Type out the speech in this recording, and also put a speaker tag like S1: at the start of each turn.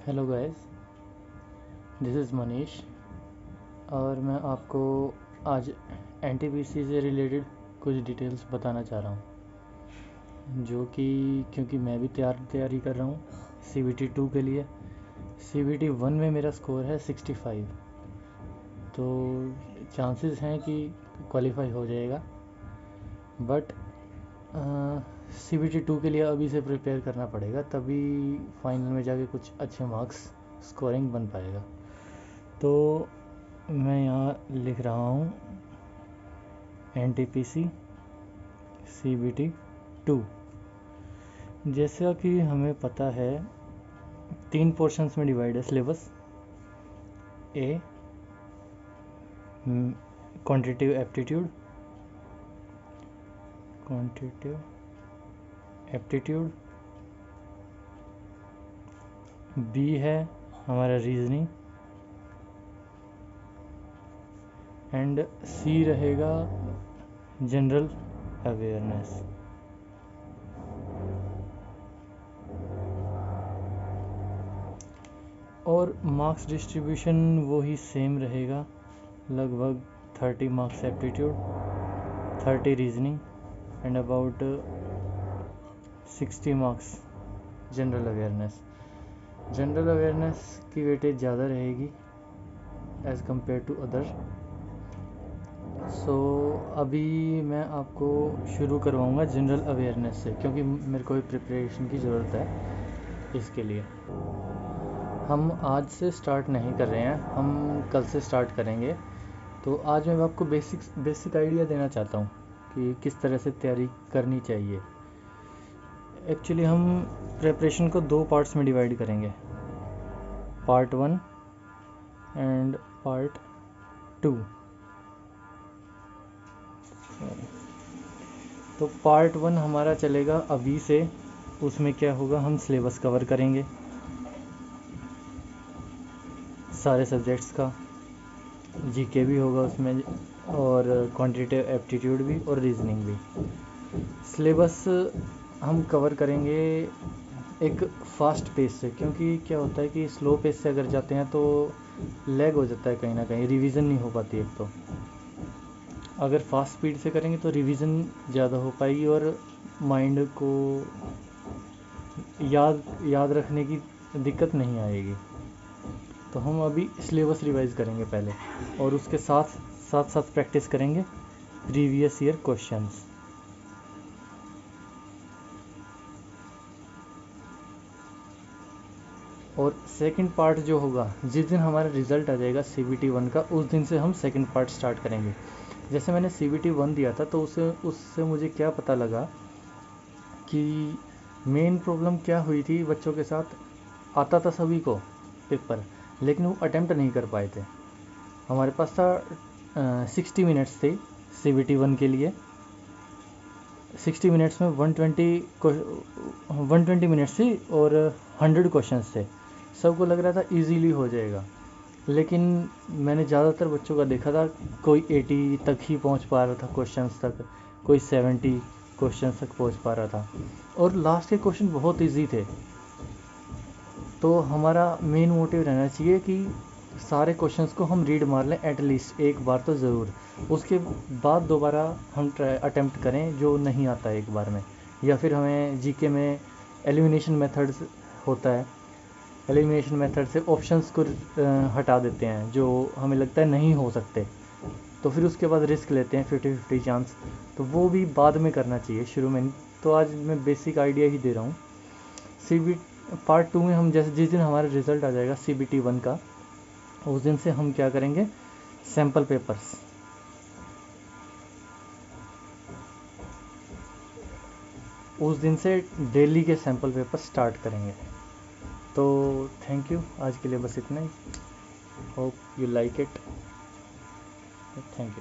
S1: Hello guys, this is Manish और मैं आपको आज एनटीपीसी से रिलेटेड कुछ डिटेल्स बताना चाह रहा हूँ, जो कि क्योंकि मैं भी तैयारी कर रहा हूँ सीबीटी 2 के लिए। सीबीटी 1 में मेरा स्कोर है 65, तो चांसेस हैं कि क्वालिफाई हो जाएगा, बट सीबीटी 2 के लिए अभी से प्रिपेयर करना पड़ेगा, तभी फाइनल में जाके कुछ अच्छे मार्क्स स्कोरिंग बन पाएगा। तो मैं यहाँ लिख रहा हूँ एनटीपीसी सीबीटी 2। जैसा कि हमें पता है 3 पोर्शंस में डिवाइड है सिलेबस। ए क्वांटिटेटिव एप्टीट्यूड, बी है हमारा रीजनिंग, एंड सी रहेगा जनरल अवेयरनेस। और मार्क्स डिस्ट्रीब्यूशन वो ही सेम रहेगा, लगभग 30 marks aptitude, 30 reasoning and about 60 marks general awareness. General awareness की वेटेज ज़्यादा रहेगी एज़ कम्पेयर टू अदर। सो अभी मैं आपको शुरू करवाऊँगा जनरल अवेयरनेस से, क्योंकि मेरे को प्रिपरेशन की ज़रूरत है इसके लिए। हम आज से स्टार्ट नहीं कर रहे हैं, हम कल से स्टार्ट करेंगे। तो आज मैं आपको बेसिक आइडिया देना चाहता हूँ कि किस तरह से तैयारी करनी चाहिए। एक्चुअली हम प्रिपरेशन को 2 पार्ट्स में डिवाइड करेंगे, पार्ट 1 एंड पार्ट 2। तो पार्ट 1 हमारा चलेगा अभी से। उसमें क्या होगा, हम सिलेबस कवर करेंगे सारे सब्जेक्ट्स का, जीके भी होगा उसमें, और क्वांटिटेटिव एप्टीट्यूड भी और रीजनिंग भी। सिलेबस हम कवर करेंगे एक फास्ट पेस से, क्योंकि क्या होता है कि स्लो पेस से अगर जाते हैं तो लैग हो जाता है, कहीं ना कहीं रिवीजन नहीं हो पाती। एक तो अगर फास्ट स्पीड से करेंगे तो रिवीजन ज़्यादा हो पाएगी और माइंड को याद रखने की दिक्कत नहीं आएगी। तो हम अभी सिलेबस रिवाइज करेंगे पहले, और उसके साथ साथ प्रैक्टिस करेंगे प्रीवियस ईयर क्वेश्चंस। और सेकंड पार्ट जो होगा, जिस दिन हमारा रिज़ल्ट आ जाएगा सीबीटी 1 का, उस दिन से हम सेकंड पार्ट स्टार्ट करेंगे। जैसे मैंने सीबीटी 1 दिया था, तो उससे मुझे क्या पता लगा कि मेन प्रॉब्लम क्या हुई थी बच्चों के साथ। आता था सभी को पेपर, लेकिन वो अटेम्प्ट नहीं कर पाए थे। हमारे पास था 60 मिनट्स थे सीबीटी 1 के लिए। 60 मिनट्स में 120 मिनट्स थी और 100 क्वेश्चंस थे। सबको लग रहा था इजीली हो जाएगा, लेकिन मैंने ज़्यादातर बच्चों का देखा था, कोई 80 तक ही पहुंच पा रहा था क्वेश्चंस तक, कोई 70 क्वेश्चंस तक पहुंच पा रहा था, और लास्ट के क्वेश्चन बहुत इजी थे। तो हमारा मेन मोटिव रहना चाहिए कि सारे क्वेश्चंस को हम रीड मार लें एटलीस्ट एक बार तो ज़रूर, उसके बाद दोबारा हम अटेम्प्ट करें जो नहीं आता एक बार में। या फिर हमें जीके में एलिमिनेशन मेथड्स होता है, एलिमिनेशन मेथड से ऑप्शंस को हटा देते हैं जो हमें लगता है नहीं हो सकते, तो फिर उसके बाद रिस्क लेते हैं 50-50 चांस। तो वो भी बाद में करना चाहिए, शुरू में नहीं। तो आज मैं बेसिक आइडिया ही दे रहा हूँ। पार्ट 2 में हम जैसे जिस दिन हमारा रिज़ल्ट आ जाएगा सीबीटी 1 का, उस दिन से हम क्या करेंगे, सैम्पल पेपर्स। उस दिन से डेली के सैम्पल पेपर स्टार्ट करेंगे। तो थैंक यू, आज के लिए बस इतना ही। Hope you like it. Thank you.